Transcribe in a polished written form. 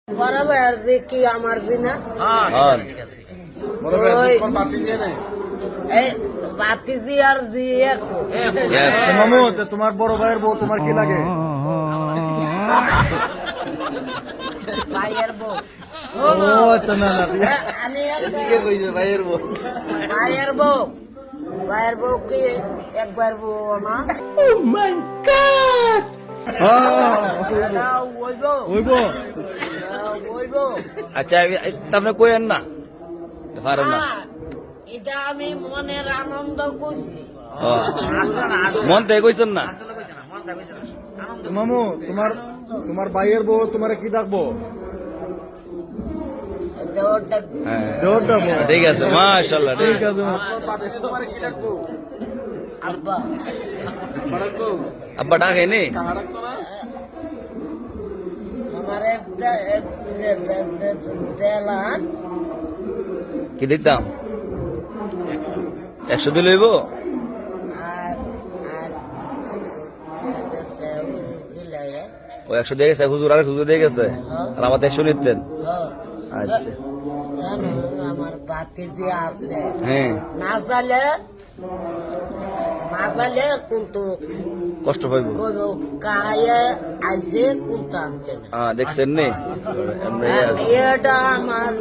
বরাবর যে কি আমার দিনা এই বাতিজি আর জি মামু তোমার বড় ভাইয়ের বউ তোমার কি লাগে? ভাইয়ের বউ ও আচ্ছা, না না ঠিক আছে। আমি ঠিকই কইছে ভাইয়ের বউ। ভাইয়ের বউ কি একবার বউ আমার ওইব আচ্ছা আপনি কইেন না, পারেন না। এটা আমি মনের আনন্দ করছি মন থেকে কইছেন না মামু? তোমার ভাইয়ের বউ তোমার কি ডাকবো? ঠিক আছে, মাশাআল্লাহ, ঠিক আছে। আব্বা আব্বা ডাকেনি? আমার একটা দেলান কি দিতাম? 100 দিলে হইব? আর ও 100 দিয়ে গেছে, হুজুর আর হুজুর দিয়ে গেছে, আর আমার 100 নিতেন। আচ্ছা, আমার বাতি যে আছে হ্যাঁ, না চালে কিন্তু কষ্ট পাইব। কায়ে আইসে কিন্তু আনছে না দেখছেন নি? এটা আমার